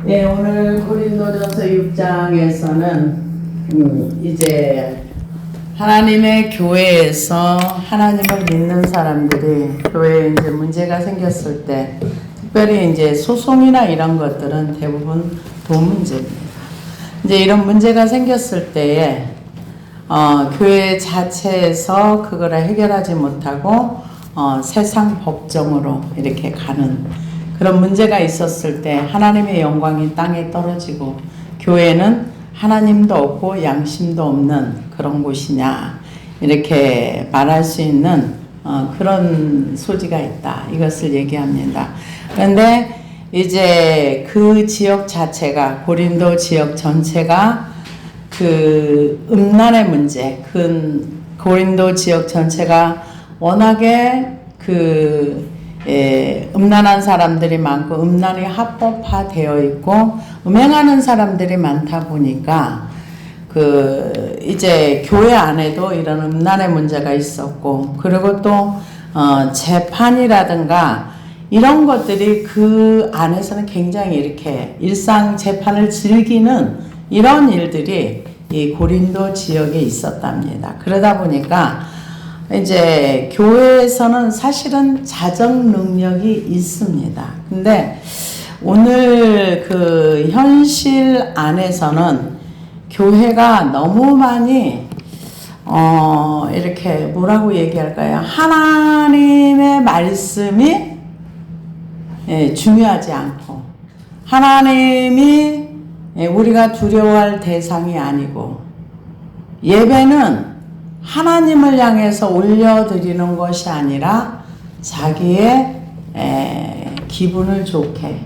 예, 오늘 고린도전서 6장에서는 이제 하나님의 교회에서 하나님을 믿는 사람들이 교회에 이제 문제가 생겼을 때, 특별히 이제 소송이나 이런 것들은 대부분 돈 문제입니다. 이제 이런 문제가 생겼을 때에 교회 자체에서 그거를 해결하지 못하고 세상 법정으로 이렇게 가는 그런 문제가 있었을 때 하나님의 영광이 땅에 떨어지고 교회는 하나님도 없고 양심도 없는 그런 곳이냐 이렇게 말할 수 있는 그런 소지가 있다. 이것을 얘기합니다. 그런데 이제 그 지역 자체가 고린도 지역 전체가 그 음란의 문제, 고린도 지역 전체가 워낙에 음란한 사람들이 많고 음란이 합법화되어 있고 음행하는 사람들이 많다 보니까 이제 교회 안에도 이런 음란의 문제가 있었고, 그리고 또 재판이라든가 이런 것들이 그 안에서는 굉장히 이렇게 일상 재판을 즐기는 이런 일들이 이 고린도 지역에 있었답니다. 그러다 보니까 이제 교회에서는 사실은 자정 능력이 있습니다. 근데 오늘 그 현실 안에서는 교회가 너무 많이 이렇게 뭐라고 얘기할까요? 하나님의 말씀이 중요하지 않고 하나님이 우리가 두려워할 대상이 아니고 예배는 하나님을 향해서 올려드리는 것이 아니라 자기의 기분을 좋게,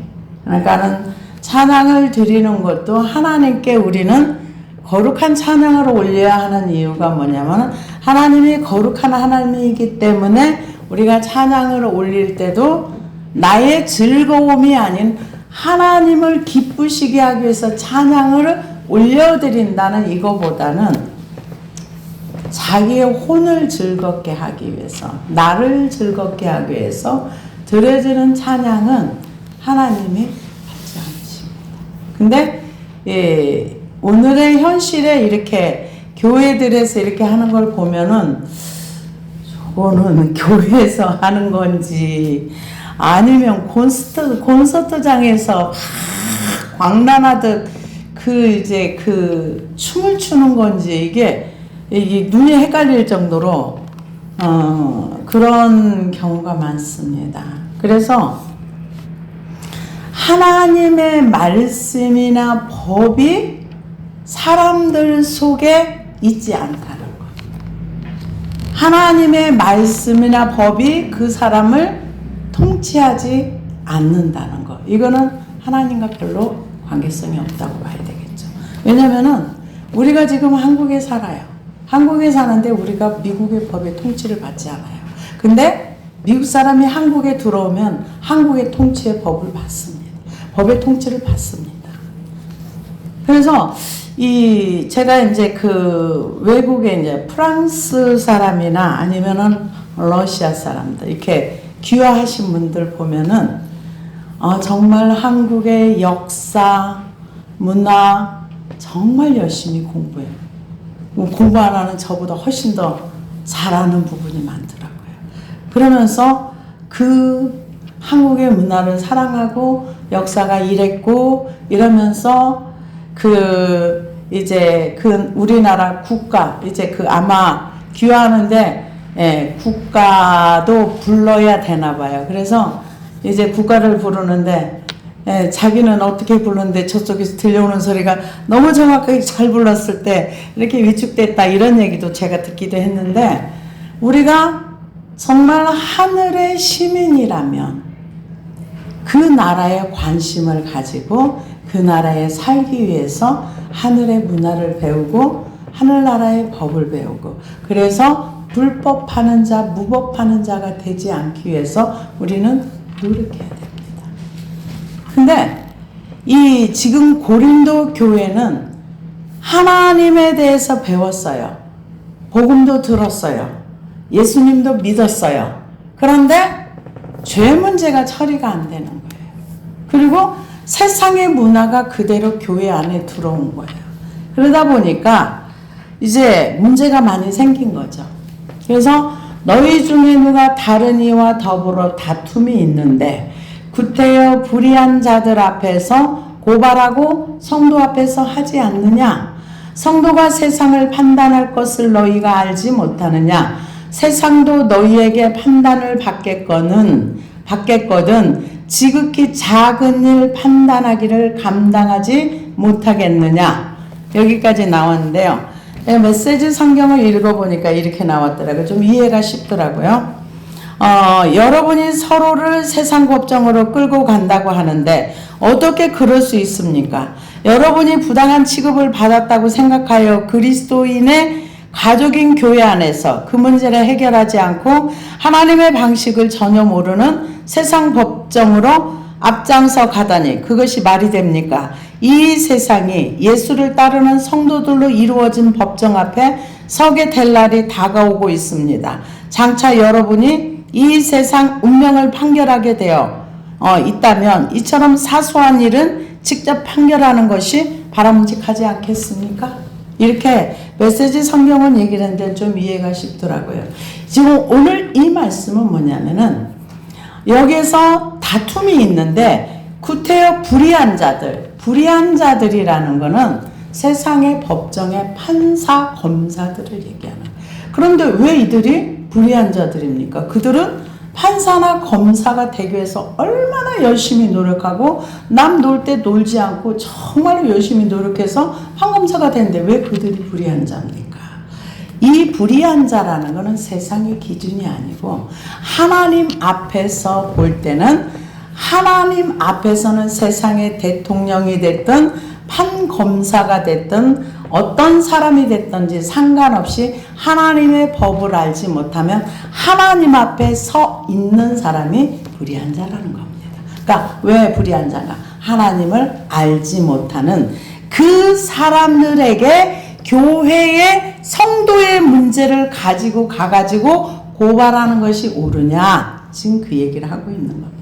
그러니까는 찬양을 드리는 것도 하나님께 우리는 거룩한 찬양을 올려야 하는 이유가 뭐냐면 하나님이 거룩한 하나님이기 때문에 우리가 찬양을 올릴 때도 나의 즐거움이 아닌 하나님을 기쁘시게 하기 위해서 찬양을 올려드린다는 이거보다는 자기의 혼을 즐겁게 하기 위해서, 나를 즐겁게 하기 위해서 드려지는 찬양은 하나님이 받지 않으십니다. 근데 오늘의 현실에 이렇게 교회들에서 이렇게 하는 걸 보면은 저거는 교회에서 하는 건지 아니면 콘서트장에서 광란하듯 춤을 추는 건지 이게 눈이 헷갈릴 정도로 그런 경우가 많습니다. 그래서 하나님의 말씀이나 법이 사람들 속에 있지 않다는 것. 하나님의 말씀이나 법이 그 사람을 통치하지 않는다는 것. 이거는 하나님과 별로 관계성이 없다고 봐야 되겠죠. 왜냐면은 우리가 지금 한국에 살아요. 한국에 사는데 우리가 미국의 법의 통치를 받지 않아요. 근데 미국 사람이 한국에 들어오면 한국의 통치의 법을 받습니다. 법의 통치를 받습니다. 그래서 제가 이제 외국에 이제 프랑스 사람이나 아니면은 러시아 사람들 이렇게 귀화하신 분들 보면은 정말 한국의 역사, 문화 정말 열심히 공부해요. 공부 안 하는 저보다 훨씬 더 잘하는 부분이 많더라고요. 그러면서 한국의 문화를 사랑하고 역사가 이랬고 이러면서 우리나라 국가 아마 귀화하는데 국가도 불러야 되나 봐요. 그래서 이제 국가를 부르는데 자기는 어떻게 부르는데 저쪽에서 들려오는 소리가 너무 정확하게 잘 불렀을 때 이렇게 위축됐다 이런 얘기도 제가 듣기도 했는데, 우리가 정말 하늘의 시민이라면 그 나라에 관심을 가지고 그 나라에 살기 위해서 하늘의 문화를 배우고 하늘나라의 법을 배우고, 그래서 불법하는 자, 무법하는 자가 되지 않기 위해서 우리는 노력해야 됩니다. 근데 지금 고린도 교회는 하나님에 대해서 배웠어요. 복음도 들었어요. 예수님도 믿었어요. 그런데 죄 문제가 처리가 안 되는 거예요. 그리고 세상의 문화가 그대로 교회 안에 들어온 거예요. 그러다 보니까 이제 문제가 많이 생긴 거죠. 그래서 너희 중에 누가 다른 이와 더불어 다툼이 있는데 구태여 불의한 자들 앞에서 고발하고 성도 앞에서 하지 않느냐? 성도가 세상을 판단할 것을 너희가 알지 못하느냐? 세상도 너희에게 판단을 받겠거든 지극히 작은 일 판단하기를 감당하지 못하겠느냐? 여기까지 나왔는데요. 메시지 성경을 읽어보니까 이렇게 나왔더라고요. 좀 이해가 쉽더라고요. 여러분이 서로를 세상 법정으로 끌고 간다고 하는데 어떻게 그럴 수 있습니까? 여러분이 부당한 취급을 받았다고 생각하여 그리스도인의 가족인 교회 안에서 그 문제를 해결하지 않고 하나님의 방식을 전혀 모르는 세상 법정으로 앞장서 가다니 그것이 말이 됩니까? 이 세상이 예수를 따르는 성도들로 이루어진 법정 앞에 서게 될 날이 다가오고 있습니다. 장차 여러분이 이 세상 운명을 판결하게 되어 있다면 이처럼 사소한 일은 직접 판결하는 것이 바람직하지 않겠습니까? 이렇게 메시지 성경은 얘기를 했는데 좀 이해가 쉽더라고요. 지금 오늘 이 말씀은 뭐냐면은 여기에서 다툼이 있는데 구태여 불의한 자들이라는 거는 세상의 법정의 판사, 검사들을 얘기하는 거예요. 그런데 왜 이들이 불의한 자들입니까? 그들은 판사나 검사가 되기 위해서 얼마나 열심히 노력하고 남 놀 때 놀지 않고 정말로 열심히 노력해서 판검사가 되는데 왜 그들이 불의한 자입니까? 이 불의한 자라는 것은 세상의 기준이 아니고 하나님 앞에서 볼 때는 하나님 앞에서는 세상의 대통령이 됐든 판검사가 됐든 어떤 사람이 됐든지 상관없이 하나님의 법을 알지 못하면 하나님 앞에 서 있는 사람이 불의한 자라는 겁니다. 그러니까 왜 불의한 자가? 하나님을 알지 못하는 그 사람들에게 교회의 성도의 문제를 가지고 가가지고 고발하는 것이 옳으냐? 지금 그 얘기를 하고 있는 겁니다.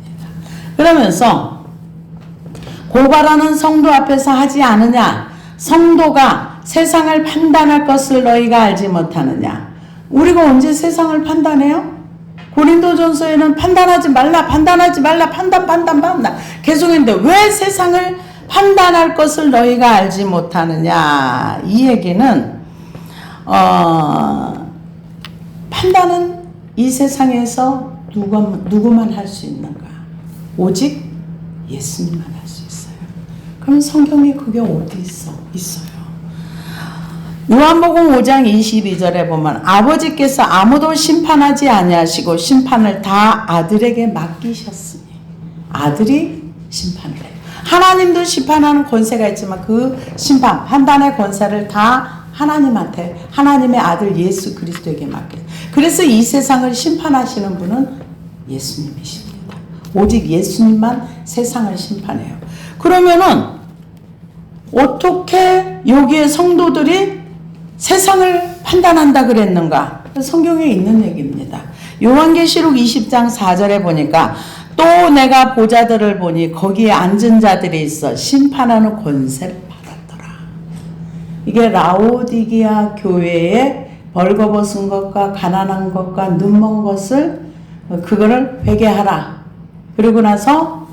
그러면서 고발하는 성도 앞에서 하지 않으냐? 성도가 세상을 판단할 것을 너희가 알지 못하느냐? 우리가 언제 세상을 판단해요? 고린도전서에는 판단. 계속 했는데 왜 세상을 판단할 것을 너희가 알지 못하느냐? 이 얘기는 판단은 이 세상에서 누구만 할 수 있는가? 오직 예수님만 할 수 있어요. 그럼 성경에 그게 어디 있어요. 요한복음 5장 22절에 보면 아버지께서 아무도 심판하지 아니하시고 심판을 다 아들에게 맡기셨으니 아들이 심판을 해요. 하나님도 심판하는 권세가 있지만 그 심판, 판단의 권세를 다 하나님한테 하나님의 아들 예수 그리스도에게 맡겨요. 그래서 이 세상을 심판하시는 분은 예수님이십니다. 오직 예수님만 세상을 심판해요. 그러면은 어떻게 여기에 성도들이 세상을 판단한다 그랬는가? 성경에 있는 얘기입니다. 요한계시록 20장 4절에 보니까 또 내가 보자들을 보니 거기에 앉은 자들이 있어 심판하는 권세를 받았더라. 이게 라오디게아 교회에 벌거벗은 것과 가난한 것과 눈먼 것을 그거를 회개하라. 그리고 나서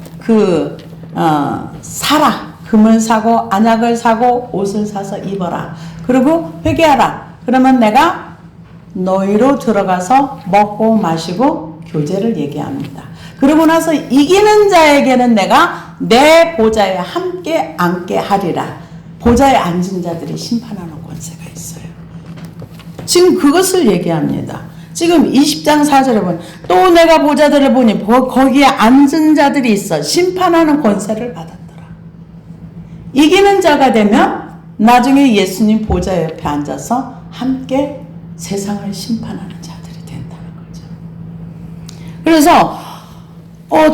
사라. 금을 사고 안약을 사고 옷을 사서 입어라. 그리고 회개하라. 그러면 내가 너희로 들어가서 먹고 마시고 교제를 얘기합니다. 그러고 나서 이기는 자에게는 내가 내 보좌에 함께 앉게 하리라. 보좌에 앉은 자들이 심판하는 권세가 있어요. 지금 그것을 얘기합니다. 지금 20장 4절에 보면 또 내가 보자들을 보니 거기에 앉은 자들이 있어 심판하는 권세를 받았더라. 이기는 자가 되면 나중에 예수님 보좌 옆에 앉아서 함께 세상을 심판하는 자들이 된다는 거죠. 그래서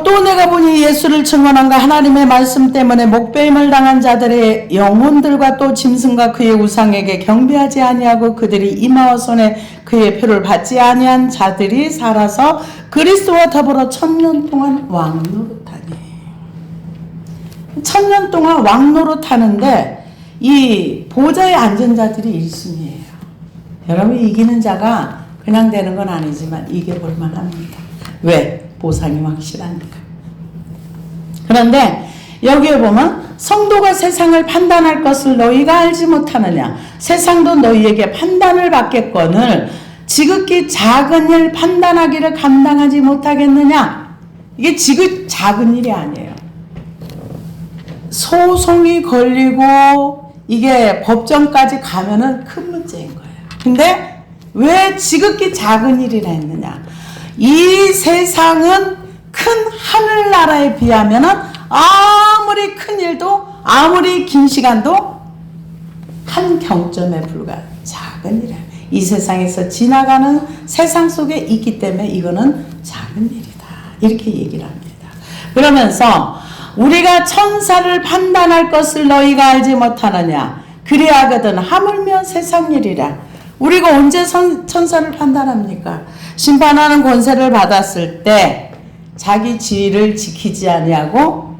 또 내가 보니 예수를 증언한가 하나님의 말씀 때문에 목배임을 당한 자들의 영혼들과 또 짐승과 그의 우상에게 경배하지 아니하고 그들이 이마와 손에 그의 표를 받지 아니한 자들이 살아서 그리스도와 더불어 1000년 동안 왕노릇하니. 천년 동안 왕노릇 하는데 이 보좌에 앉은 자들이 1순위예요. 여러분, 이기는 자가 그냥 되는 건 아니지만 이겨볼 만합니다. 왜? 보상이 확실하니까. 그런데 여기에 보면 성도가 세상을 판단할 것을 너희가 알지 못하느냐, 세상도 너희에게 판단을 받겠거늘 지극히 작은 일 판단하기를 감당하지 못하겠느냐. 이게 작은 일이 아니에요. 소송이 걸리고 이게 법정까지 가면은 큰 문제인 거예요. 근데 왜 지극히 작은 일이라 했느냐. 이 세상은 큰 하늘나라에 비하면은 아무리 큰 일도 아무리 긴 시간도 한 경점에 불과한 작은 일이에요. 이 세상에서 지나가는 세상 속에 있기 때문에 이거는 작은 일이다. 이렇게 얘기를 합니다. 그러면서 우리가 천사를 판단할 것을 너희가 알지 못하느냐. 그리하거든 하물며 세상 일이라. 우리가 언제 천사를 판단합니까? 심판하는 권세를 받았을 때 자기 지위를 지키지 아니하고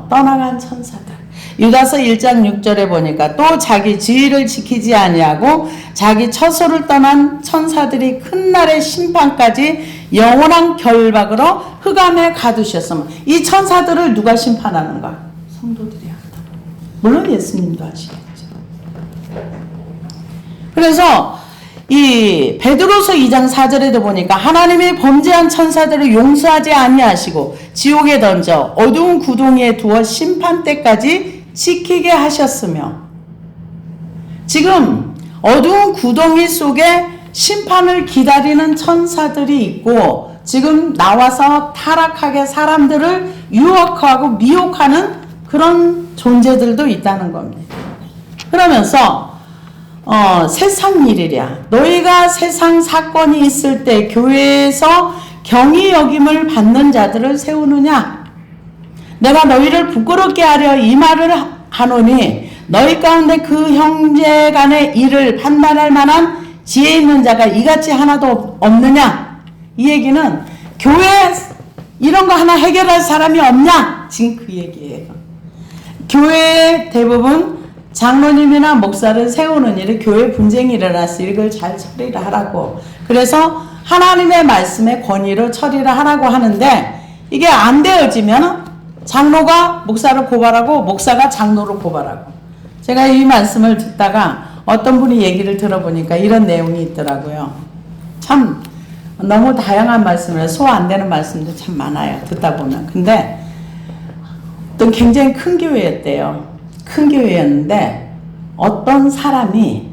떠나간 천사들. 유다서 1장 6절에 보니까 또 자기 지위를 지키지 아니하고 자기 처소를 떠난 천사들이 큰 날의 심판까지 영원한 결박으로 흑암에 가두셨으면, 이 천사들을 누가 심판하는가? 성도들이 한다. 물론 예수님도 하시겠죠. 그래서 이 베드로서 2장 4절에도 보니까 하나님이 범죄한 천사들을 용서하지 아니하시고 지옥에 던져 어두운 구덩이에 두어 심판 때까지 지키게 하셨으며, 지금 어두운 구덩이 속에 심판을 기다리는 천사들이 있고 지금 나와서 타락하게 사람들을 유혹하고 미혹하는 그런 존재들도 있다는 겁니다. 그러면서 세상 일이랴. 너희가 세상 사건이 있을 때 교회에서 경히 여김을 받는 자들을 세우느냐. 내가 너희를 부끄럽게 하려 이 말을 하노니 너희 가운데 그 형제 간의 일을 판단할 만한 지혜 있는 자가 이같이 하나도 없느냐. 이 얘기는 교회에 이런 거 하나 해결할 사람이 없냐. 지금 그 얘기예요. 교회의 대부분 장로님이나 목사를 세우는 일이 교회 분쟁이 일어났어. 이걸 잘 처리를 하라고. 그래서 하나님의 말씀의 권위로 처리를 하라고 하는데, 이게 안 되어지면 장로가 목사를 고발하고 목사가 장로를 고발하고. 제가 이 말씀을 듣다가 어떤 분이 얘기를 들어보니까 이런 내용이 있더라고요. 참 너무 다양한 말씀을, 소화 안 되는 말씀도 참 많아요. 듣다 보면. 근데 어떤 굉장히 큰 교회였대요. 큰 교회였는데 어떤 사람이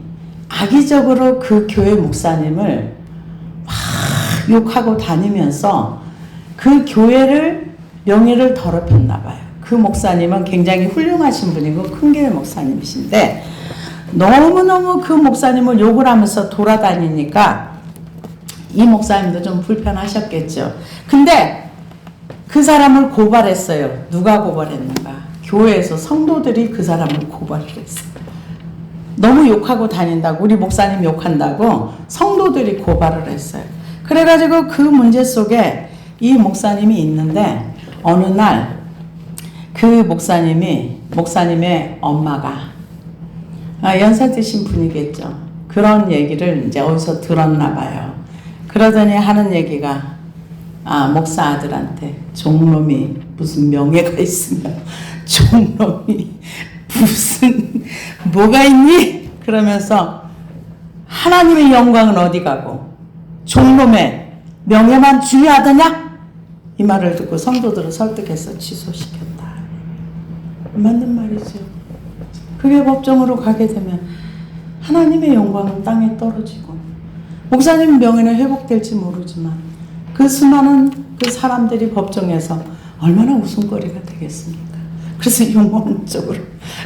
악의적으로 그 교회 목사님을 막 욕하고 다니면서 그 교회를 명예를 더럽혔나 봐요. 그 목사님은 굉장히 훌륭하신 분이고 큰 교회 목사님이신데 너무너무 그 목사님을 욕을 하면서 돌아다니니까 이 목사님도 좀 불편하셨겠죠. 근데 그 사람을 고발했어요. 누가 고발했는가? 교회에서 성도들이 그 사람을 고발을 했어요. 너무 욕하고 다닌다고, 우리 목사님 욕한다고 성도들이 고발을 했어요. 그래가지고 그 문제 속에 이 목사님이 있는데 어느 날 그 목사님의 엄마가 연세 드신 분이겠죠. 그런 얘기를 이제 어디서 들었나 봐요. 그러더니 하는 얘기가 목사 아들한테 종놈이 무슨 명예가 있으며 종놈이 무슨 뭐가 있니? 그러면서 하나님의 영광은 어디 가고 종놈의 명예만 중요하더냐? 이 말을 듣고 성도들을 설득해서 취소시켰다. 맞는 말이죠. 그게 법정으로 가게 되면 하나님의 영광은 땅에 떨어지고 목사님 명예는 회복될지 모르지만 그 수많은 그 사람들이 법정에서 얼마나 웃음거리가 되겠습니까? 그래서 용언적으로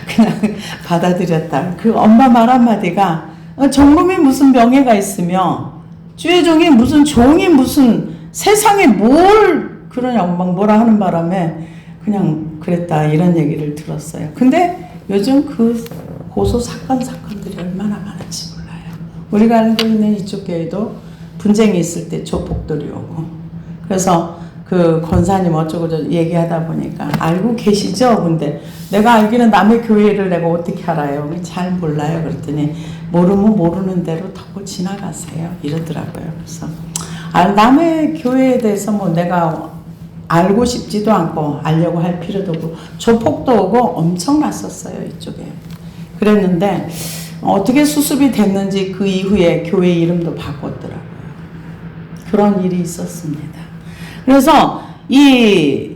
그냥 받아들였다. 그 엄마 말 한마디가 종놈이 무슨 명예가 있으며 주의 종이 무슨 종이 무슨 세상에 뭘 그러냐고 막 뭐라 하는 바람에 그냥 그랬다, 이런 얘기를 들었어요. 근데 요즘 그 고소 사건들이 얼마나 많은지 몰라요. 우리가 알고 있는 이쪽 교회도 분쟁이 있을 때 조폭들이 오고, 그래서 그 권사님 어쩌고 저쩌고 얘기하다 보니까 알고 계시죠? 근데 내가 알기는 남의 교회를 내가 어떻게 알아요? 잘 몰라요. 그랬더니 모르면 모르는 대로 덮고 지나가세요. 이러더라고요. 그래서 남의 교회에 대해서 뭐 내가 알고 싶지도 않고 알려고 할 필요도 없고 조폭도 오고 엄청 났었어요. 이쪽에. 그랬는데 어떻게 수습이 됐는지 그 이후에 교회 이름도 바꿨더라고요. 그런 일이 있었습니다. 그래서 이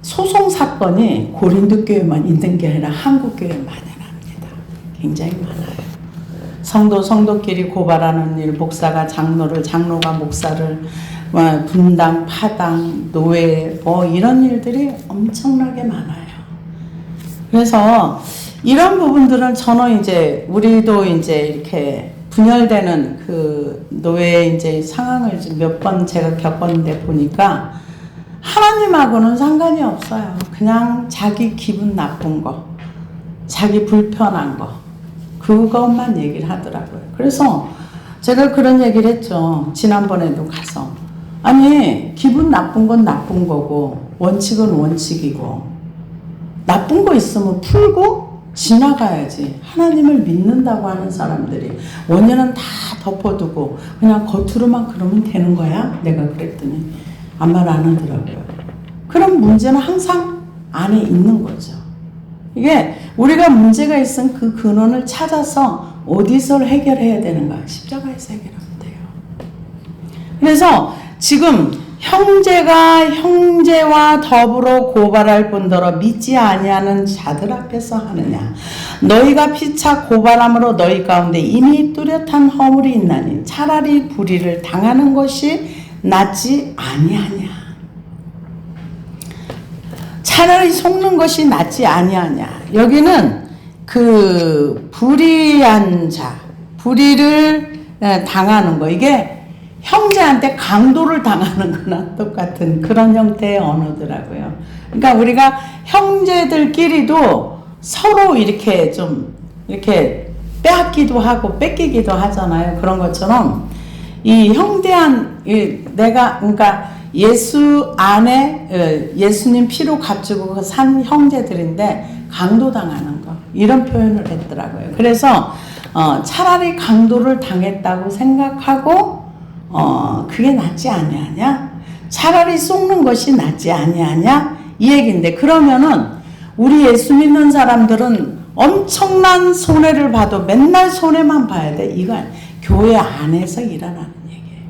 소송 사건이 고린도 교회만 있는 게 아니라 한국 교회에 만연합니다. 굉장히 많아요. 성도끼리 고발하는 일, 목사가 장로를, 장로가 목사를, 분당, 파당, 노예, 뭐 이런 일들이 엄청나게 많아요. 그래서 이런 부분들은 저는 이제 우리도 이제 이렇게 분열되는 그 노예의 이제 상황을 몇 번 제가 겪었는데 보니까 하나님하고는 상관이 없어요. 그냥 자기 기분 나쁜 거, 자기 불편한 거, 그것만 얘기를 하더라고요. 그래서 제가 그런 얘기를 했죠. 지난번에도 가서. 아니, 기분 나쁜 건 나쁜 거고, 원칙은 원칙이고, 나쁜 거 있으면 풀고 지나가야지. 하나님을 믿는다고 하는 사람들이 원인은 다 덮어두고 그냥 겉으로만 그러면 되는 거야? 내가 그랬더니 아무 말 안 하더라고요. 그럼 문제는 항상 안에 있는 거죠. 이게 우리가 문제가 있으면 그 근원을 찾아서 어디서 해결해야 되는가? 십자가에서 해결하면 돼요. 그래서 지금 형제가 형제와 더불어 고발할 뿐더러 믿지 아니하는 자들 앞에서 하느냐. 너희가 피차 고발함으로 너희 가운데 이미 뚜렷한 허물이 있나니 차라리 불의를 당하는 것이 낫지 아니하냐. 차라리 속는 것이 낫지 아니하냐. 여기는 그 불의한 자, 불의를 당하는 거, 이게 형제한테 강도를 당하는 거나 똑같은 그런 형태의 언어더라고요. 그러니까 우리가 형제들끼리도 서로 이렇게 좀 이렇게 빼앗기도 하고 뺏기기도 하잖아요. 그런 것처럼 이 형제한 내가 그러니까 예수 안에 예수님 피로 값주고 산 형제들인데 강도당하는 거, 이런 표현을 했더라고요. 그래서 차라리 강도를 당했다고 생각하고 그게 낫지 아니하냐? 차라리 속는 것이 낫지 아니하냐? 이 얘기인데, 그러면은 우리 예수 믿는 사람들은 엄청난 손해를 봐도 맨날 손해만 봐야 돼. 이건 교회 안에서 일어나는 얘기예요.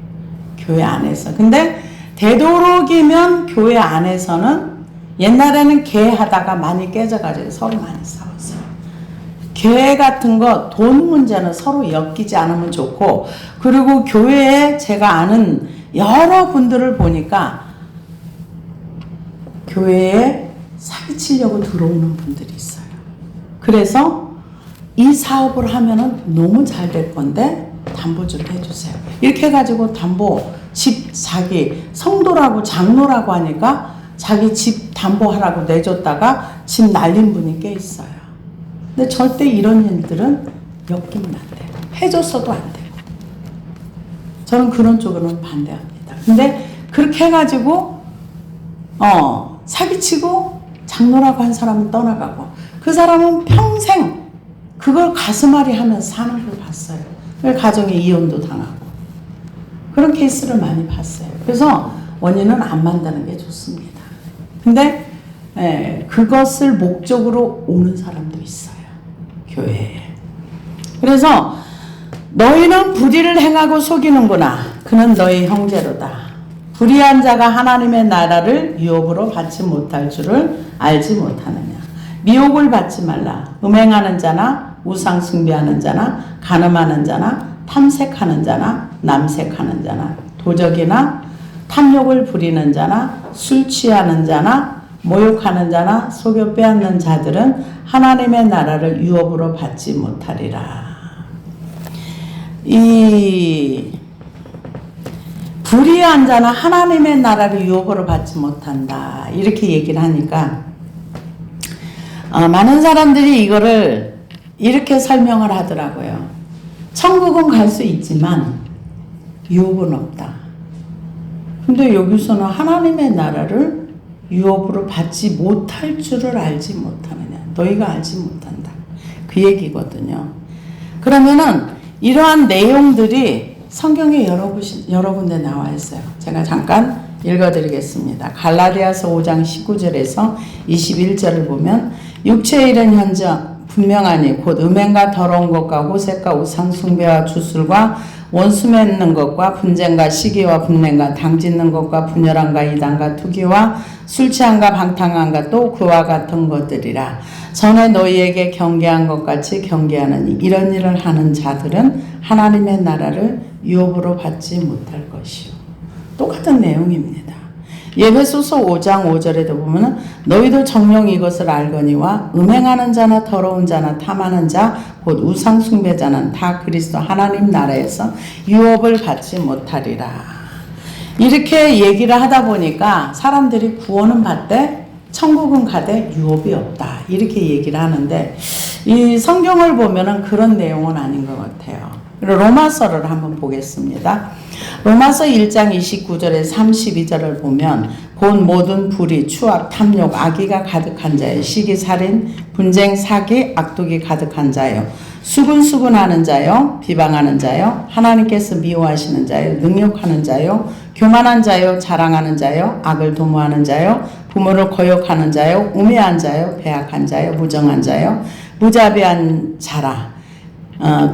교회 안에서. 근데 되도록이면 교회 안에서는 옛날에는 개하다가 많이 깨져가지고 서로 많이 싸웠어요. 교회 같은 거 돈 문제는 서로 엮이지 않으면 좋고, 그리고 교회에 제가 아는 여러 분들을 보니까 교회에 사기치려고 들어오는 분들이 있어요. 그래서 이 사업을 하면은 너무 잘 될 건데 담보 좀 해주세요. 이렇게 해가지고 담보, 집 자기 성도라고 장로라고 하니까 자기 집 담보하라고 내줬다가 집 날린 분이 꽤 있어요. 근데 절대 이런 일들은 엮이면 안 돼요. 해줬어도 안 되고. 저는 그런 쪽으로는 반대합니다. 근데 그렇게 해가지고 사기치고 장로라고 한 사람은 떠나가고, 그 사람은 평생 그걸 가슴앓이 하면서 사는 걸 봤어요. 가정에 이혼도 당하고 그런 케이스를 많이 봤어요. 그래서 원인은 안 만드는 게 좋습니다. 근데 그것을 목적으로 오는 사람도 있어요. 교회에. 그래서 너희는 불의를 행하고 속이는구나. 그는 너희 형제로다. 불의한 자가 하나님의 나라를 유업으로 받지 못할 줄을 알지 못하느냐. 미혹을 받지 말라. 음행하는 자나 우상 숭배하는 자나 간음하는 자나 탐색하는 자나 남색하는 자나 도적이나 탐욕을 부리는 자나 술 취하는 자나 모욕하는 자나 속여 빼앗는 자들은 하나님의 나라를 유업으로 받지 못하리라. 이 불의한 자는 하나님의 나라를 유업으로 받지 못한다. 이렇게 얘기를 하니까 많은 사람들이 이거를 이렇게 설명을 하더라고요. 천국은 갈 수 있지만 유업은 없다. 근데 여기서는 하나님의 나라를 유업으로 받지 못할 줄을 알지 못하느냐. 너희가 알지 못한다. 그 얘기거든요. 그러면은 이러한 내용들이 성경에 여러 군데 나와 있어요. 제가 잠깐 읽어드리겠습니다. 갈라디아서 5장 19절에서 21절을 보면 육체의 일은 현재 분명하니 곧 음행과 더러운 것과 호색과 우상 숭배와 주술과 원수 맺는 것과 분쟁과 시기와 분냄과 당짓는 것과 분열함과 이단과 투기와 술 취함과 방탕함과 또 그와 같은 것들이라. 전에 너희에게 경계한 것 같이 경계하느니 이런 일을 하는 자들은 하나님의 나라를 유업으로 받지 못할 것이요. 똑같은 내용입니다. 에베소서 5장 5절에도 보면 너희도 정녕 이것을 알거니와 음행하는 자나 더러운 자나 탐하는 자 곧 우상 숭배자는 다 그리스도 하나님 나라에서 유업을 받지 못하리라. 이렇게 얘기를 하다 보니까 사람들이 구원은 받되 천국은 가되 유업이 없다. 이렇게 얘기를 하는데 이 성경을 보면은 그런 내용은 아닌 것 같아요. 로마서를 한번 보겠습니다. 로마서 1장 29절에 32절을 보면 곧 모든 불의, 추악, 탐욕, 악의가 가득한 자요 시기, 살인, 분쟁, 사기, 악독이 가득한 자요 수군수군하는 자요 비방하는 자요 하나님께서 미워하시는 자요 능욕하는 자요 교만한 자요 자랑하는 자요 악을 도모하는 자요 부모를 거역하는 자요 우매한 자요 배악한 자요 무정한 자요 무자비한 자라.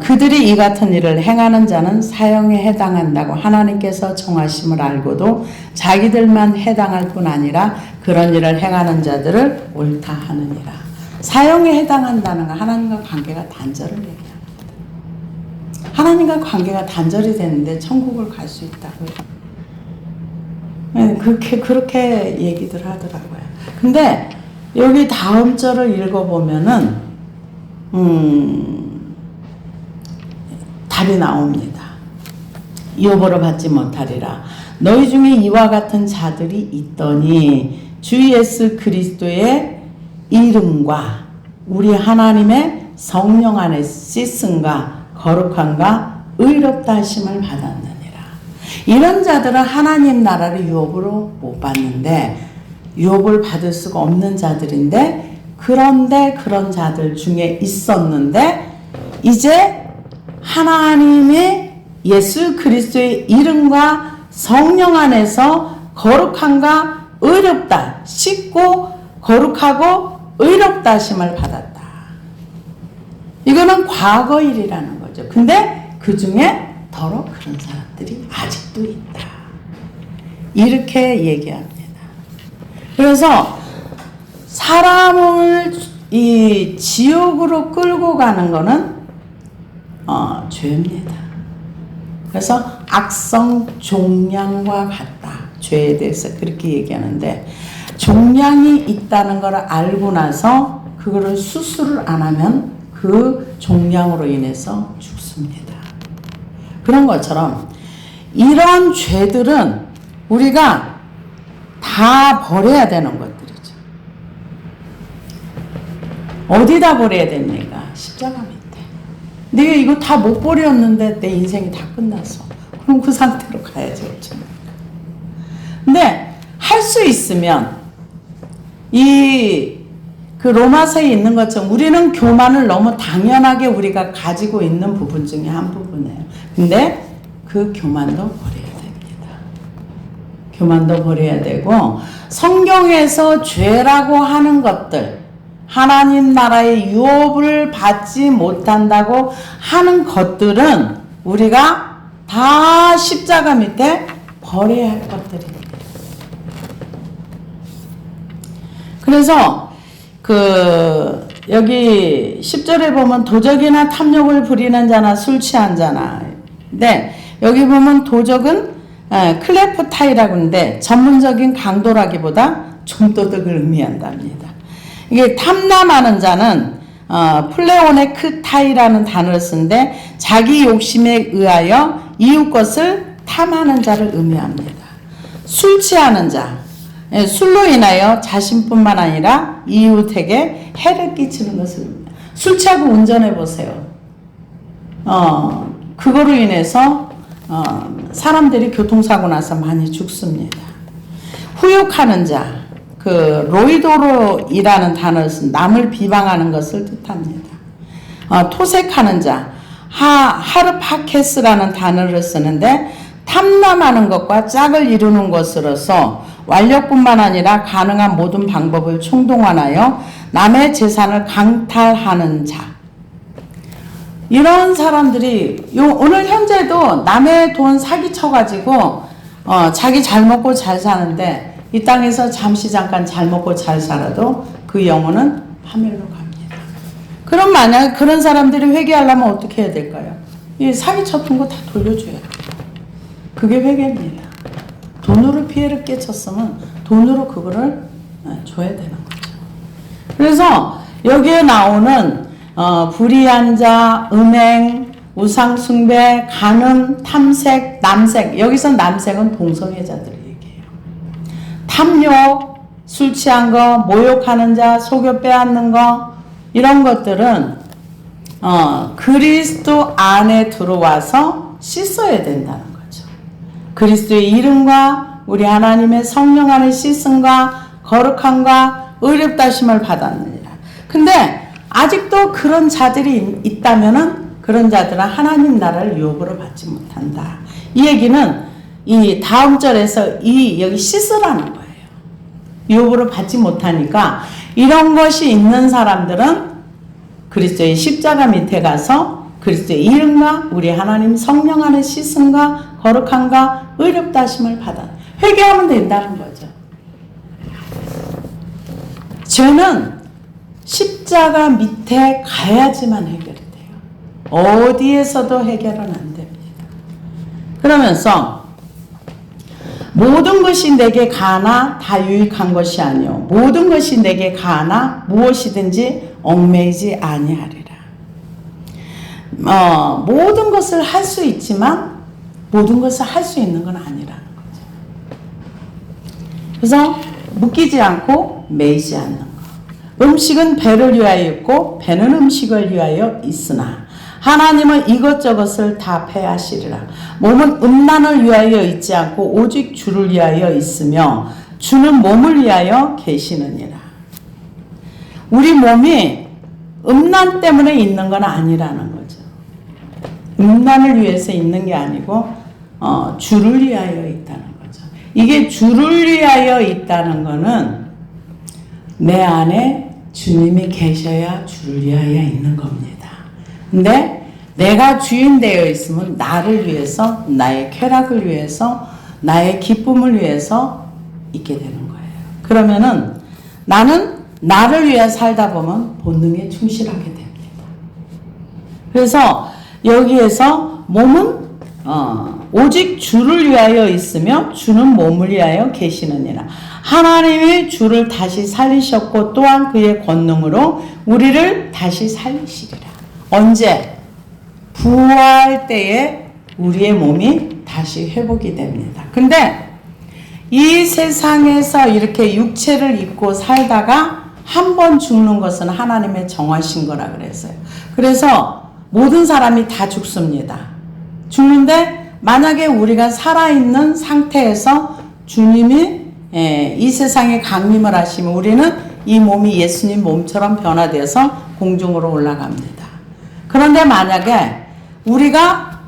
그들이 이 같은 일을 행하는 자는 사형에 해당한다고 하나님께서 정하심을 알고도 자기들만 해당할 뿐 아니라 그런 일을 행하는 자들을 옳다 하느니라. 사형에 해당한다는 건 하나님과 관계가 단절을 얘기합니다. 하나님과 관계가 단절이 되는데 천국을 갈 수 있다고요. 네, 그렇게 얘기들 하더라고요. 근데 여기 다음 절을 읽어보면은 답이 나옵니다. 유업으로 받지 못하리라. 너희 중에 이와 같은 자들이 있더니 주 예수 그리스도의 이름과 우리 하나님의 성령 안에 씻음과 거룩함과 의롭다 하심을 받았느니라. 이런 자들은 하나님 나라를 유업으로 못 받는데 유업을 받을 수가 없는 자들인데 그런데 그런 자들 중에 있었는데 이제 하나님의 예수 그리스도의 이름과 성령 안에서 거룩함과 의롭다, 씻고 거룩하고 의롭다 하심을 받았다. 이거는 과거 일이라는 거죠. 근데 그 중에 더러 그런 사람들이 아직도 있다. 이렇게 얘기합니다. 그래서 사람을 이 지옥으로 끌고 가는 거는 죄입니다. 그래서 악성 종양과 같다. 죄에 대해서 그렇게 얘기하는데 종양이 있다는 걸 알고 나서 그거를 수술을 안 하면 그 종양으로 인해서 죽습니다. 그런 것처럼 이런 죄들은 우리가 다 버려야 되는 것들이죠. 어디다 버려야 됩니까? 십자가 밑에. 내가 이거 다 못 버렸는데 내 인생이 다 끝났어. 그럼 그 상태로 가야지. 근데 할 수 있으면 그 로마서에 있는 것처럼 우리는 교만을 너무 당연하게 우리가 가지고 있는 부분 중에 한 부분이에요. 근데 그 교만도 버려야 됩니다. 교만도 버려야 되고 성경에서 죄라고 하는 것들 하나님 나라의 유업을 받지 못한다고 하는 것들은 우리가 다 십자가 밑에 버려야 할 것들입니다. 그래서 여기 10절에 보면 도적이나 탐욕을 부리는 자나 술 취한 자나. 근데 여기 보면 도적은 클레프타이라고 하는데 전문적인 강도라기보다 좀도둑을 의미한답니다. 이게 탐남하는 자는 플레오네크타이라는 단어를 쓰는데 자기 욕심에 의하여 이웃 것을 탐하는 자를 의미합니다. 술 취하는 자. 술로 인하여 자신뿐만 아니라 이웃에게 해를 끼치는 것을 술 취하고 운전해 보세요. 그거로 인해서 사람들이 교통사고 나서 많이 죽습니다. 후욕하는 자, 그 로이도로이라는 단어를 쓴 남을 비방하는 것을 뜻합니다. 토색하는 자, 하르파케스라는 단어를 쓰는데 탐남하는 것과 짝을 이루는 것으로서 완력뿐만 아니라 가능한 모든 방법을 총동원하여 남의 재산을 강탈하는 자. 이런 사람들이 오늘 현재도 남의 돈 사기쳐가지고 자기 잘 먹고 잘 사는데 이 땅에서 잠시 잠깐 잘 먹고 잘 살아도 그 영혼은 하늘로 갑니다. 그럼 만약 그런 사람들이 회개하려면 어떻게 해야 될까요? 이 사기쳤던 거 다 돌려줘야 돼요. 그게 회개입니다. 돈으로 피해를 끼쳤으면 돈으로 그거를 줘야 되는 거죠. 그래서 여기에 나오는 불의한 자, 음행, 우상숭배, 간음, 탐색, 남색. 여기서 남색은 동성애자들 얘기해요. 탐욕, 술 취한 거, 모욕하는 자, 속여 빼앗는 거, 이런 것들은 그리스도 안에 들어와서 씻어야 된다는 거죠. 그리스도의 이름과 우리 하나님의 성령 안에 씻음과 거룩함과 의롭다심을 받았느니라. 근데 아직도 그런 자들이 있다면은 그런 자들은 하나님 나라를 유업으로 받지 못한다. 이 얘기는 이 다음 절에서 여기 씻으라는 거예요. 유업으로 받지 못하니까 이런 것이 있는 사람들은 그리스도의 십자가 밑에 가서 그리스도의 이름과 우리 하나님 성령 안에 씻음과 거룩함과 의롭다 하심을 받아 회개하면 된다는 거죠. 죄는 십자가 밑에 가야지만 해결이 돼요. 어디에서도 해결은 안 됩니다. 그러면서 모든 것이 내게 가나 다 유익한 것이 아니요 모든 것이 내게 가나 무엇이든지 얽매이지 아니하리라. 모든 것을 할 수 있지만 모든 것을 할 수 있는 건 아니라는 거죠. 그래서 묶이지 않고 매이지 않는 것. 음식은 배를 위하여 있고 배는 음식을 위하여 있으나 하나님은 이것저것을 다 패하시리라. 몸은 음란을 위하여 있지 않고 오직 주를 위하여 있으며 주는 몸을 위하여 계시느니라. 우리 몸이 음란 때문에 있는 건 아니라는 거죠. 음란을 위해서 있는 게 아니고 주를 위하여 있다는 거죠. 이게 주를 위하여 있다는 거는 내 안에 주님이 계셔야 주를 위하여 있는 겁니다. 근데 내가 주인 되어 있으면 나를 위해서, 나의 쾌락을 위해서, 나의 기쁨을 위해서 있게 되는 거예요. 그러면은 나는 나를 위해 살다 보면 본능에 충실하게 됩니다. 그래서 여기에서 몸은 오직 주를 위하여 있으며 주는 몸을 위하여 계시느니라. 하나님이 주를 다시 살리셨고 또한 그의 권능으로 우리를 다시 살리시리라. 언제? 부활 때에 우리의 몸이 다시 회복이 됩니다. 근데 이 세상에서 이렇게 육체를 입고 살다가 한 번 죽는 것은 하나님의 정하신 거라 그랬어요. 그래서 모든 사람이 다 죽습니다. 죽는데 만약에 우리가 살아있는 상태에서 주님이 이 세상에 강림을 하시면 우리는 이 몸이 예수님 몸처럼 변화되어서 공중으로 올라갑니다. 그런데 만약에 우리가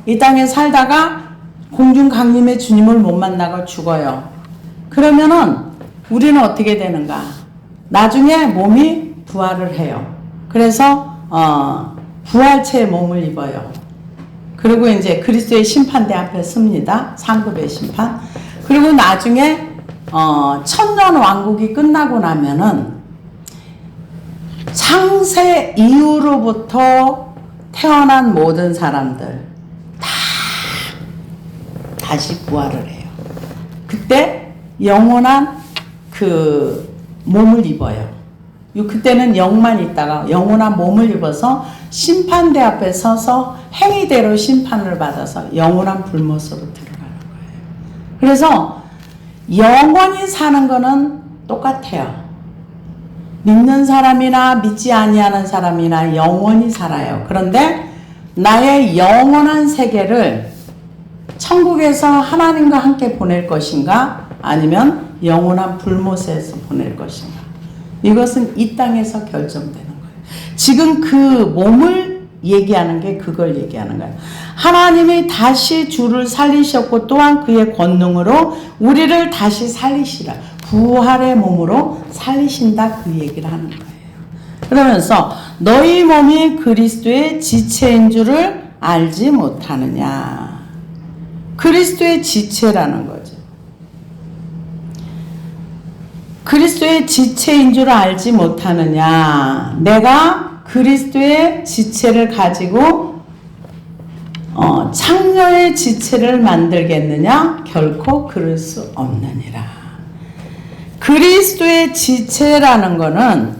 이 땅에 살다가 공중 강림의 주님을 못 만나고 죽어요. 그러면은 우리는 어떻게 되는가? 나중에 몸이 부활을 해요. 그래서 부활체의 몸을 입어요. 그리고 이제 그리스도의 심판대 앞에 섭니다. 상급의 심판. 그리고 나중에 천년 왕국이 끝나고 나면은 창세 이후로부터 태어난 모든 사람들 다 다시 부활을 해요. 그때 영원한 그 몸을 입어요. 그때는 영만 있다가 영원한 몸을 입어서 심판대 앞에 서서 행위대로 심판을 받아서 영원한 불못으로 들어가는 거예요. 그래서 영원히 사는 거는 똑같아요. 믿는 사람이나 믿지 아니하는 사람이나 영원히 살아요. 그런데 나의 영원한 세계를 천국에서 하나님과 함께 보낼 것인가? 아니면 영원한 불못에서 보낼 것인가? 이것은 이 땅에서 결정되는 거예요. 지금 그 몸을 얘기하는 게 그걸 얘기하는 거예요. 하나님이 다시 주를 살리셨고 또한 그의 권능으로 우리를 다시 살리시라. 부활의 몸으로 살리신다, 그 얘기를 하는 거예요. 그러면서 너희 몸이 그리스도의 지체인 줄을 알지 못하느냐. 그리스도의 지체라는 거죠. 그리스도의 지체인 줄 알지 못하느냐. 내가 그리스도의 지체를 가지고 창녀의 지체를 만들겠느냐? 결코 그럴 수 없느니라. 그리스도의 지체라는 거는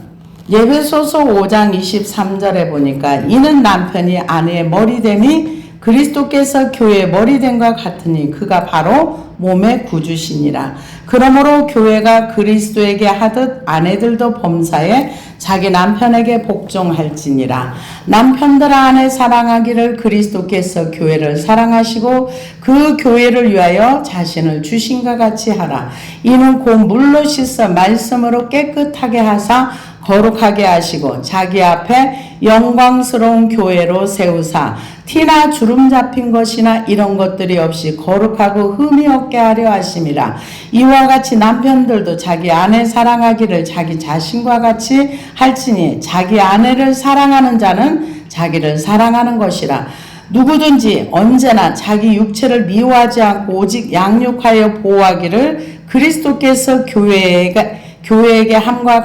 에베소서 5장 23절에 보니까 이는 남편이 아내의 머리됨이 그리스도께서 교회의 머리됨과 같으니 그가 바로 몸의 구주시니라. 그러므로 교회가 그리스도에게 하듯 아내들도 범사에 자기 남편에게 복종할지니라. 남편들아 아내 사랑하기를 그리스도께서 교회를 사랑하시고 그 교회를 위하여 자신을 주신과 같이 하라. 이는 곧 물로 씻어 말씀으로 깨끗하게 하사 거룩하게 하시고 자기 앞에 영광스러운 교회로 세우사 티나 주름 잡힌 것이나 이런 것들이 없이 거룩하고 흠이 없게 하려 하심이라. 이와 같이 남편들도 자기 아내 사랑하기를 자기 자신과 같이 할지니 자기 아내를 사랑하는 자는 자기를 사랑하는 것이라. 누구든지 언제나 자기 육체를 미워하지 않고 오직 양육하여 보호하기를 그리스도께서 교회에게 함과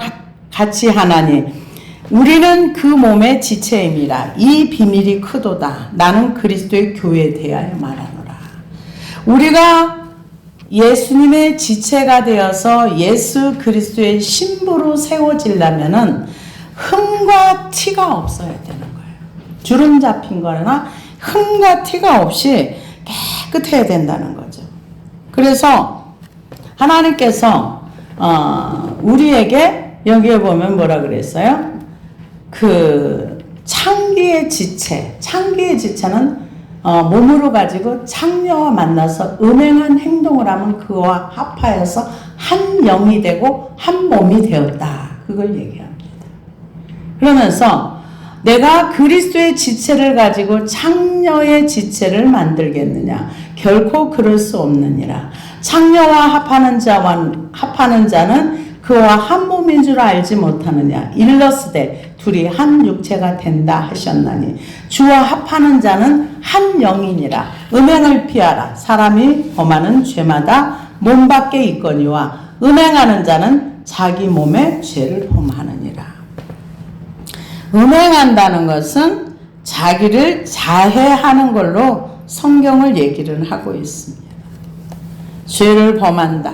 같이 하나니 우리는 그 몸의 지체임이라. 이 비밀이 크도다. 나는 그리스도의 교회에 대하여 말하노라. 우리가 예수님의 지체가 되어서 예수 그리스도의 신부로 세워지려면은 흠과 티가 없어야 되는 거예요. 주름 잡힌 거나 흠과 티가 없이 깨끗해야 된다는 거죠. 그래서 하나님께서 우리에게 여기에 보면 뭐라 그랬어요? 그 창기의 지체, 창기의 지체는 몸으로 가지고 창녀와 만나서 음행한 행동을 하면 그와 합하여서 한 영이 되고 한 몸이 되었다. 그걸 얘기합니다. 그러면서 내가 그리스도의 지체를 가지고 창녀의 지체를 만들겠느냐? 결코 그럴 수 없느니라. 창녀와 합하는 자는 그와 한 몸인 줄 알지 못하느냐. 일러스되 둘이 한 육체가 된다 하셨나니 주와 합하는 자는 한 영이니라. 음행을 피하라. 사람이 범하는 죄마다 몸 밖에 있거니와 음행하는 자는 자기 몸에 죄를 범하느니라. 음행한다는 것은 자기를 자해하는 걸로 성경을 얘기를 하고 있습니다. 죄를 범한다.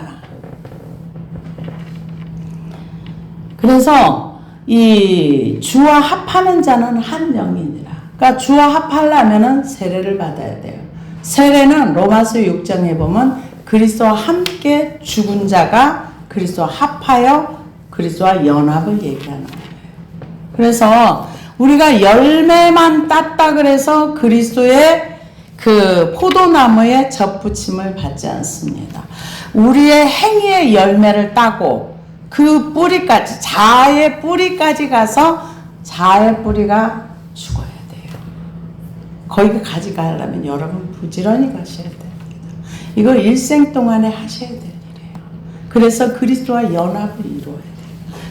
그래서 이 주와 합하는 자는 한 영이니라. 그러니까 주와 합하려면은 세례를 받아야 돼요. 세례는 로마서 6장에 보면 그리스도와 함께 죽은 자가 그리스도와 합하여 그리스도와 연합을 얘기하는 거예요. 그래서 우리가 열매만 땄다 그래서 그리스도의 그 포도나무에 접붙임을 받지 않습니다. 우리의 행위의 열매를 따고 그 뿌리까지, 자아의 뿌리까지 가서 자아의 뿌리가 죽어야 돼요. 거기까지 가려면 여러분 부지런히 가셔야 됩니다. 이거 일생 동안에 하셔야 될 일이에요. 그래서 그리스도와 연합을 이루어야 돼요.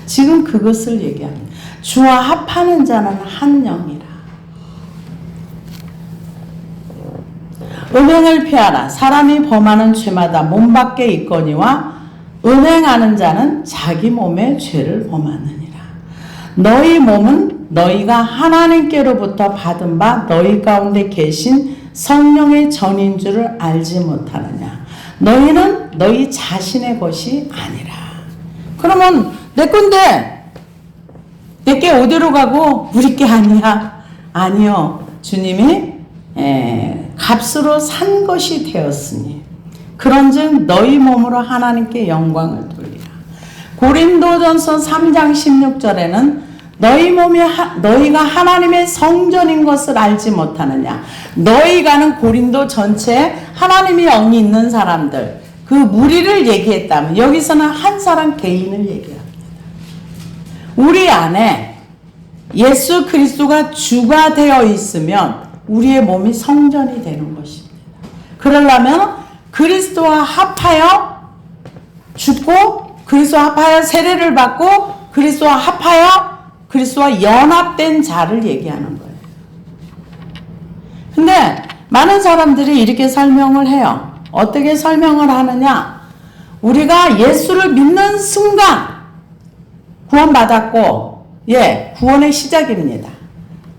지금 그것을 얘기합니다. 주와 합하는 자는 한 영이라. 음행을 피하라. 사람이 범하는 죄마다 몸 밖에 있거니와 음행하는 자는 자기 몸에 죄를 범하느니라. 너희 몸은 너희가 하나님께로부터 받은 바 너희 가운데 계신 성령의 전인 줄을 알지 못하느냐. 너희는 너희 자신의 것이 아니라. 그러면 내 건데 내게 어디로 가고 우리 게 아니야. 아니요. 주님이 값으로 산 것이 되었으니 그런즉 너희 몸으로 하나님께 영광을 돌리라. 고린도전서 3장 16절에는 너희가 하나님의 성전인 것을 알지 못하느냐. 너희가는 고린도 전체에 하나님의 영이 있는 사람들, 그 무리를 얘기했다면 여기서는 한 사람 개인을 얘기합니다. 우리 안에 예수 그리스도가 주가 되어 있으면 우리의 몸이 성전이 되는 것입니다. 그러려면 그리스도와 합하여 죽고 그리스도와 합하여 세례를 받고 그리스도와 합하여 그리스도와 연합된 자를 얘기하는 거예요. 근데 많은 사람들이 이렇게 설명을 해요. 어떻게 설명을 하느냐? 우리가 예수를 믿는 순간 구원받았고, 구원의 시작입니다.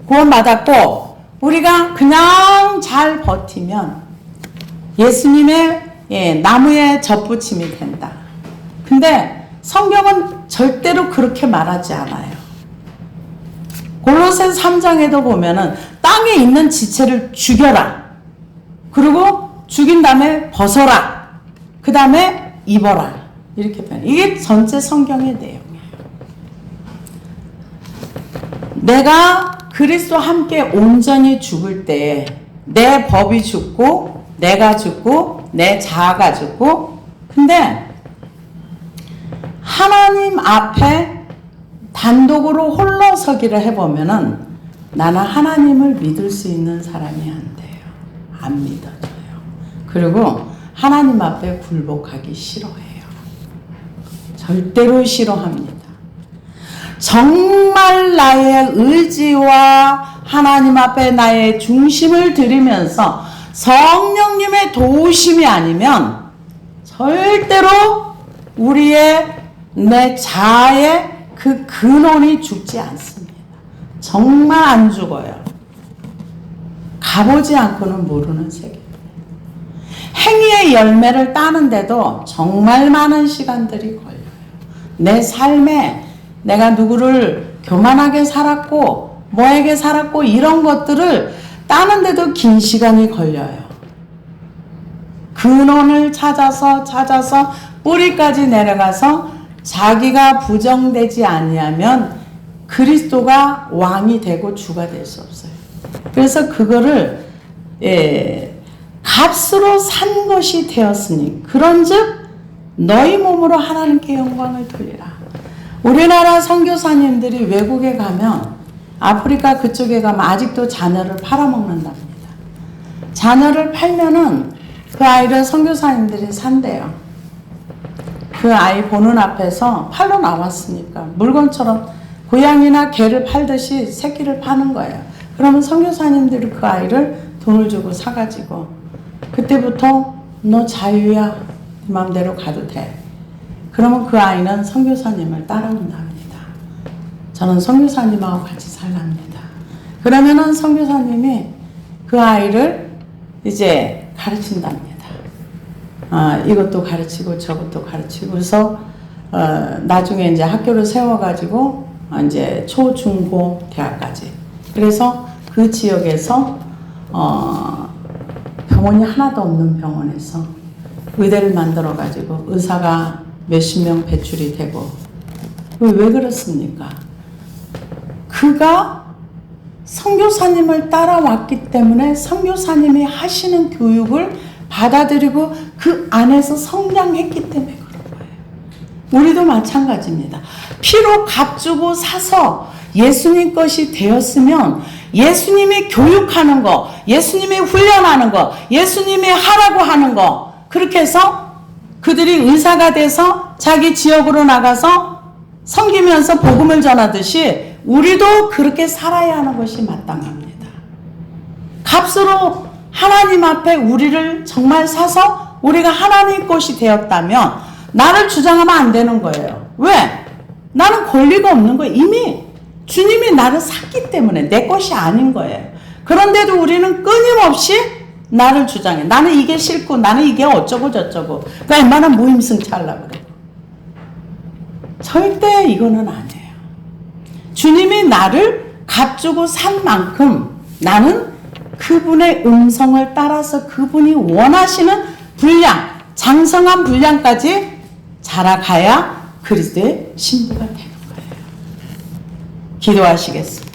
구원받았고 우리가 그냥 잘 버티면 예수님의 나무에 젖붙임이 된다. 근데 성경은 절대로 그렇게 말하지 않아요. 골로새 3장에도 보면은 땅에 있는 지체를 죽여라. 그리고 죽인 다음에 벗어라. 그 다음에 입어라. 이렇게 표현해요. 이게 전체 성경의 내용이에요. 내가 그리스도와 함께 온전히 죽을 때 내 법이 죽고 내가 죽고 내 자아가 죽고, 근데 하나님 앞에 단독으로 홀로 서기를 해보면은 나는 하나님을 믿을 수 있는 사람이 안 돼요. 안 믿어져요. 그리고 하나님 앞에 굴복하기 싫어해요. 절대로 싫어합니다. 정말 나의 의지와 하나님 앞에 나의 중심을 들이면서 성령님의 도우심이 아니면 절대로 우리의 내 자아의 그 근원이 죽지 않습니다. 정말 안 죽어요. 가보지 않고는 모르는 세계. 행위의 열매를 따는데도 정말 많은 시간들이 걸려요. 내 삶에 내가 누구를 교만하게 살았고 뭐에게 살았고 이런 것들을 따는데도 긴 시간이 걸려요. 근원을 찾아서 뿌리까지 내려가서 자기가 부정되지 아니하면 그리스도가 왕이 되고 주가 될 수 없어요. 그래서 그거를 값으로 산 것이 되었으니 그런즉 너희 몸으로 하나님께 영광을 돌리라. 우리나라 선교사님들이 외국에 가면 아프리카 그쪽에 가면 아직도 자녀를 팔아먹는답니다. 자녀를 팔면은 그 아이를 선교사님들이 산대요. 그 아이 보는 앞에서 팔러 나왔으니까 물건처럼 고양이나 개를 팔듯이 새끼를 파는 거예요. 그러면 선교사님들이 그 아이를 돈을 주고 사가지고 그때부터 너 자유야. 네 마음대로 가도 돼. 그러면 그 아이는 선교사님을 따라온답니다. 저는 선교사님하고 같이 살랍니다. 그러면은 선교사님이 그 아이를 이제 가르친답니다. 이것도 가르치고 저것도 가르치고 그래서 나중에 이제 학교를 세워가지고 이제 초, 중, 고, 대학까지. 그래서 그 지역에서 병원이 하나도 없는 병원에서 의대를 만들어가지고 의사가 몇십 명 배출이 되고. 왜 그렇습니까? 그가 선교사님을 따라왔기 때문에 선교사님이 하시는 교육을 받아들이고 그 안에서 성장했기 때문에 그런 거예요. 우리도 마찬가지입니다. 피로 값주고 사서 예수님 것이 되었으면 예수님이 교육하는 거, 예수님이 훈련하는 거, 예수님이 하라고 하는 거, 그렇게 해서 그들이 의사가 돼서 자기 지역으로 나가서 섬기면서 복음을 전하듯이 우리도 그렇게 살아야 하는 것이 마땅합니다. 값으로 하나님 앞에 우리를 정말 사서 우리가 하나님 것이 되었다면 나를 주장하면 안 되는 거예요. 왜? 나는 권리가 없는 거예요. 이미 주님이 나를 샀기 때문에 내 것이 아닌 거예요. 그런데도 우리는 끊임없이 나를 주장해. 나는 이게 싫고 나는 이게 어쩌고 저쩌고. 그러니까 웬만한 무임승차 하려고 그래요. 절대 이거는 아니에요. 주님이 나를 값주고 산 만큼 나는 그분의 음성을 따라서 그분이 원하시는 분량, 장성한 분량까지 자라가야 그리스도의 신부가 되는 거예요. 기도하시겠습니다.